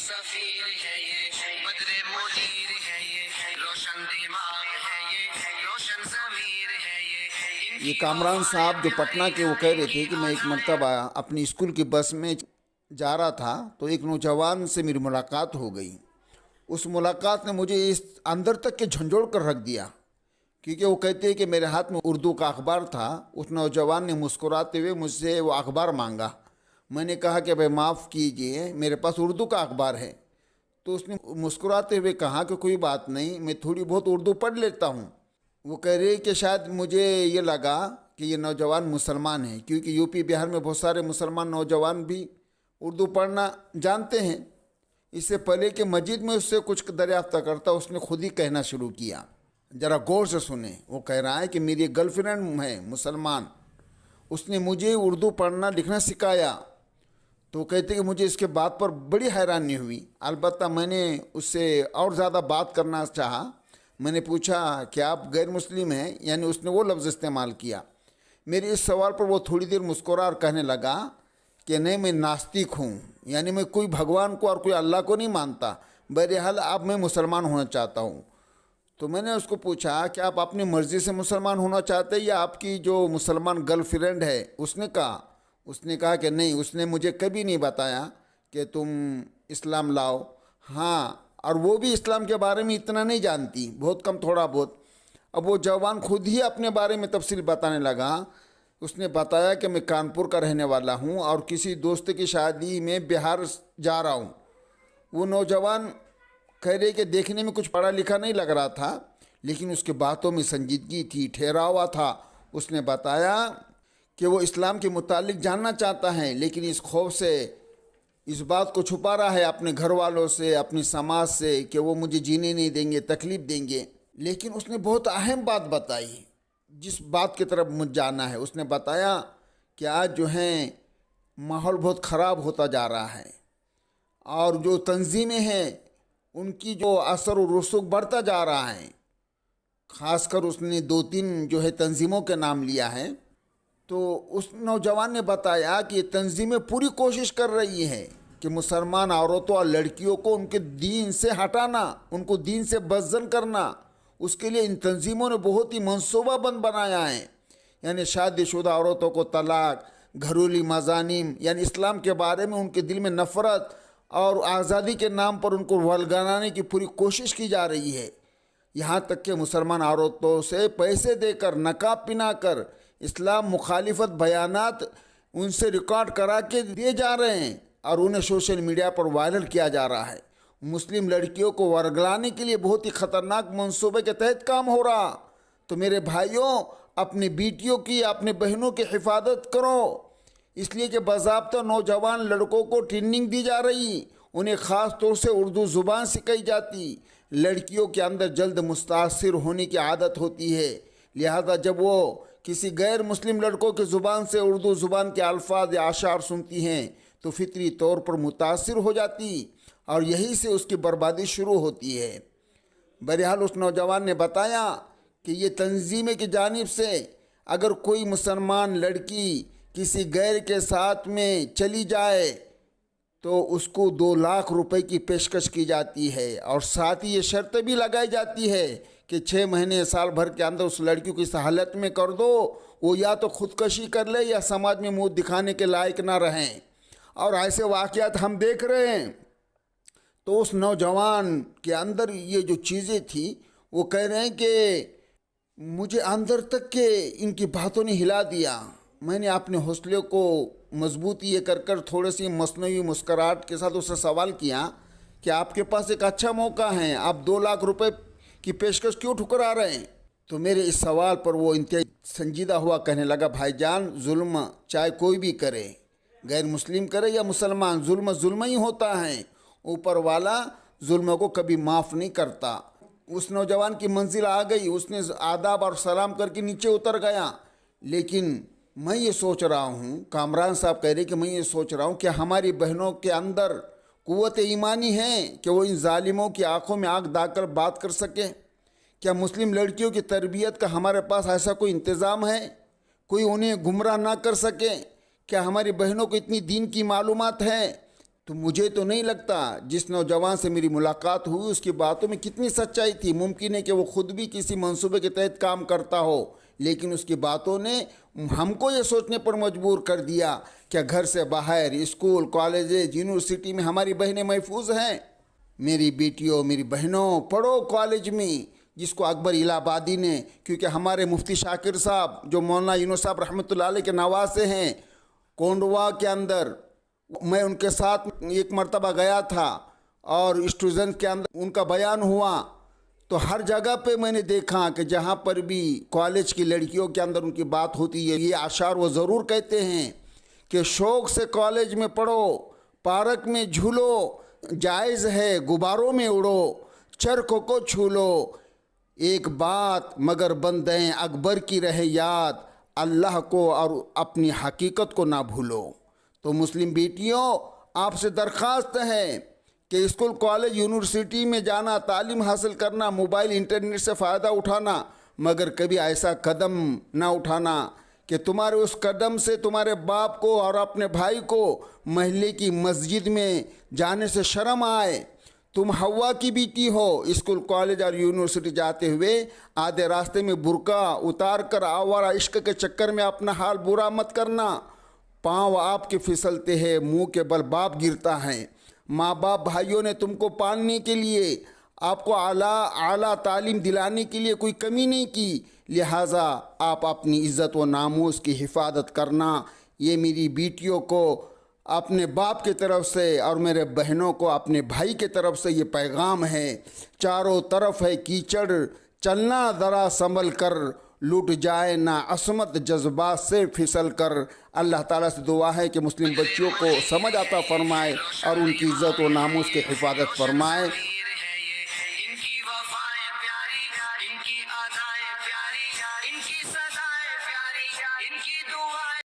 سفیر ہے یہ، بدر منیر ہے یہ، روشن دماغ ہے یہ، روشن ضمیر ہے یہ۔ یہ کامران صاحب جو پٹنہ کے، وہ کہہ رہے تھے کہ میں ایک مرتبہ اپنی اسکول کی بس میں جا رہا تھا تو ایک نوجوان سے میری ملاقات ہو گئی۔ اس ملاقات نے مجھے اس اندر تک کے جھنجھوڑ کر رکھ دیا، کیونکہ وہ کہتے ہیں کہ میرے ہاتھ میں اردو کا اخبار تھا۔ اس نوجوان نے مسکراتے ہوئے مجھ سے وہ اخبار مانگا۔ میں نے کہا کہ بھائی معاف کیجئے، میرے پاس اردو کا اخبار ہے۔ تو اس نے مسکراتے ہوئے کہا کہ کوئی بات نہیں، میں تھوڑی بہت اردو پڑھ لیتا ہوں۔ وہ کہہ رہے کہ شاید مجھے یہ لگا کہ یہ نوجوان مسلمان ہیں، کیونکہ یو پی بہار میں بہت سارے مسلمان نوجوان بھی اردو پڑھنا جانتے ہیں۔ اس سے پہلے کہ مجید میں اس سے کچھ دریافت کرتا، اس نے خود ہی کہنا شروع کیا۔ ذرا غور سے سنیں۔ وہ کہہ رہا ہے کہ میری گرل فرینڈ ہے مسلمان، اس نے مجھے اردو پڑھنا لکھنا سکھایا۔ تو کہتے کہ مجھے اس کے بات پر بڑی حیرانی ہوئی۔ البتہ میں نے اس سے اور زیادہ بات کرنا چاہا۔ میں نے پوچھا کہ آپ غیر مسلم ہیں؟ یعنی اس نے وہ لفظ استعمال کیا۔ میرے اس سوال پر وہ تھوڑی دیر مسکرا اور کہنے لگا کہ نہیں، میں ناستک ہوں، یعنی میں کوئی بھگوان کو اور کوئی اللہ کو نہیں مانتا۔ بہرحال اب میں مسلمان ہونا چاہتا ہوں۔ تو میں نے اس کو پوچھا کہ آپ اپنی مرضی سے مسلمان ہونا چاہتے ہیں یا آپ کی جو مسلمان گرل فرینڈ ہے اس نے کہا کہ نہیں، اس نے مجھے کبھی نہیں بتایا کہ تم اسلام لاؤ۔ ہاں، اور وہ بھی اسلام کے بارے میں اتنا نہیں جانتی، بہت کم، تھوڑا بہت۔ اب وہ جوان خود ہی اپنے بارے میں تفصیل بتانے لگا۔ اس نے بتایا کہ میں کانپور کا رہنے والا ہوں اور کسی دوست کی شادی میں بہار جا رہا ہوں۔ وہ نوجوان کہہ رہے کہ دیکھنے میں کچھ پڑھا لکھا نہیں لگ رہا تھا، لیکن اس کے باتوں میں سنجیدگی تھی، ٹھہرا ہوا تھا۔ اس نے بتایا کہ وہ اسلام کے متعلق جاننا چاہتا ہے، لیکن اس خوف سے اس بات کو چھپا رہا ہے اپنے گھر والوں سے، اپنی سماج سے، کہ وہ مجھے جینے نہیں دیں گے، تکلیف دیں گے۔ لیکن اس نے بہت اہم بات بتائی، جس بات کی طرف مجھ جانا ہے۔ اس نے بتایا کہ آج جو ہیں ماحول بہت خراب ہوتا جا رہا ہے، اور جو تنظیمیں ہیں ان کی جو اثر و رسوخ بڑھتا جا رہا ہے۔ خاص کر اس نے 2-3 جو ہے تنظیموں کے نام لیا ہے۔ تو اس نوجوان نے بتایا کہ یہ تنظیمیں پوری کوشش کر رہی ہیں کہ مسلمان عورتوں اور لڑکیوں کو ان کے دین سے ہٹانا، ان کو دین سے بدزن کرنا۔ اس کے لیے ان تنظیموں نے بہت ہی منصوبہ بند بنایا ہے، یعنی شادی شدہ عورتوں کو طلاق، گھریلو مضامین، یعنی اسلام کے بارے میں ان کے دل میں نفرت اور آزادی کے نام پر ان کو ولگانے کی پوری کوشش کی جا رہی ہے۔ یہاں تک کہ مسلمان عورتوں سے پیسے دے کر، نقاب پہنا کر اسلام مخالفت بیانات ان سے ریکارڈ کرا کے دیے جا رہے ہیں اور انہیں سوشل میڈیا پر وائرل کیا جا رہا ہے۔ مسلم لڑکیوں کو ورگلانے کے لیے بہت ہی خطرناک منصوبے کے تحت کام ہو رہا۔ تو میرے بھائیوں، اپنی بیٹیوں کی، اپنے بہنوں کی حفاظت کرو، اس لیے کہ باضابطہ نوجوان لڑکوں کو ٹریننگ دی جا رہی، انہیں خاص طور سے اردو زبان سکھائی جاتی۔ لڑکیوں کے اندر جلد متاثر ہونے کی عادت ہوتی ہے، لہذا جب وہ کسی غیر مسلم لڑکوں کی زبان سے اردو زبان کے الفاظ یا اشعار سنتی ہیں تو فطری طور پر متاثر ہو جاتی، اور یہی سے اس کی بربادی شروع ہوتی ہے۔ بہرحال اس نوجوان نے بتایا کہ یہ تنظیمیں کی جانب سے اگر کوئی مسلمان لڑکی کسی غیر کے ساتھ میں چلی جائے تو اس کو 2 لاکھ روپے کی پیشکش کی جاتی ہے، اور ساتھ ہی یہ شرط بھی لگائی جاتی ہے کہ 6 مہینے سال بھر کے اندر اس لڑکی کو اس حالت میں کر دو وہ یا تو خودکشی کر لے یا سماج میں منہ دکھانے کے لائق نہ رہیں۔ اور ایسے واقعات ہم دیکھ رہے ہیں۔ تو اس نوجوان کے اندر یہ جو چیزیں تھیں، وہ کہہ رہے ہیں کہ مجھے اندر تک کہ ان کی باتوں نے ہلا دیا۔ میں نے اپنے حوصلے کو مضبوطی یہ کر تھوڑے سی مصنوعی مسکراہٹ کے ساتھ اس سے سوال کیا کہ آپ کے پاس ایک اچھا موقع ہے، آپ 2 لاکھ روپے کی پیشکش کیوں ٹھکرا رہے ہیں؟ تو میرے اس سوال پر وہ انتہائی سنجیدہ ہوا، کہنے لگا بھائی جان، ظلم چاہے کوئی بھی کرے، غیر مسلم کرے یا مسلمان، ظلم ہی ہوتا ہے۔ اوپر والا ظلم کو کبھی معاف نہیں کرتا۔ اس نوجوان کی منزل آ گئی، اس نے آداب اور سلام کر کے نیچے اتر گیا۔ لیکن میں یہ سوچ رہا ہوں، کامران صاحب کہہ رہے کہ میں یہ سوچ رہا ہوں کہ ہماری بہنوں کے اندر قوت ایمانی ہے کہ وہ ان ظالموں کی آنکھوں میں آنکھ ڈال کر بات کر سکیں؟ کیا مسلم لڑکیوں کی تربیت کا ہمارے پاس ایسا کوئی انتظام ہے؟ کوئی انہیں گمراہ نہ کر سکے؟ کیا ہماری بہنوں کو اتنی دین کی معلومات ہے تو مجھے تو نہیں لگتا جس نوجوان سے میری ملاقات ہوئی اس کی باتوں میں کتنی سچائی تھی. ممکن ہے کہ وہ خود بھی کسی منصوبے کے تحت کام کرتا ہو، لیکن اس کی باتوں نے ہم کو یہ سوچنے پر مجبور کر دیا کہ گھر سے باہر اسکول، کالجز، یونیورسٹی میں ہماری بہنیں محفوظ ہیں. میری بیٹیوں، میری بہنوں، پڑھو کالج میں، جس کو اکبر الہ آبادی نے، کیونکہ ہمارے مفتی شاکر صاحب جو مولانا یونس صاحب رحمۃ اللہ علیہ کے نواسے ہیں، کونڈوا کے اندر میں ان کے ساتھ ایک مرتبہ گیا تھا اور اسٹوڈنٹ کے اندر ان کا بیان ہوا تو ہر جگہ پہ میں نے دیکھا کہ جہاں پر بھی کالج کی لڑکیوں کے اندر ان کی بات ہوتی ہے، یہ اشعار وہ ضرور کہتے ہیں کہ شوق سے کالج میں پڑھو، پارک میں جھولو، جائز ہے غباروں میں اڑو، چرخ کو چھو لو، ایک بات مگر بندیں اکبر کی رہے یاد، اللہ کو اور اپنی حقیقت کو نہ بھولو. تو مسلم بیٹیوں، آپ سے درخواست ہے کہ اسکول، کالج، یونیورسٹی میں جانا، تعلیم حاصل کرنا، موبائل انٹرنیٹ سے فائدہ اٹھانا، مگر کبھی ایسا قدم نہ اٹھانا کہ تمہارے اس قدم سے تمہارے باپ کو اور اپنے بھائی کو محلے کی مسجد میں جانے سے شرم آئے. تم ہوا کی بیٹی ہو، اسکول، کالج اور یونیورسٹی جاتے ہوئے آدھے راستے میں برقع اتار کر آوارہ عشق کے چکر میں اپنا حال برا مت کرنا. پاؤں آپ کے پھسلتے ہیں، منہ کے بل باپ گرتا ہے. ماں باپ بھائیوں نے تم کو پالنے کے لیے، آپ کو اعلیٰ تعلیم دلانے کے لیے کوئی کمی نہیں کی، لہٰذا آپ اپنی عزت و ناموس کی حفاظت کرنا. یہ میری بیٹیوں کو اپنے باپ کی طرف سے اور میرے بہنوں کو اپنے بھائی کی طرف سے یہ پیغام ہے. چاروں طرف ہے کیچڑ، چلنا ذرا سنبھل کر، لوٹ جائے نہ عصمت جذبات سے پھسل کر. اللہ تعالیٰ سے دعا ہے کہ مسلم بچیوں کو سمجھ عطا فرمائے اور ان کی عزت و ناموس کی حفاظت فرمائے.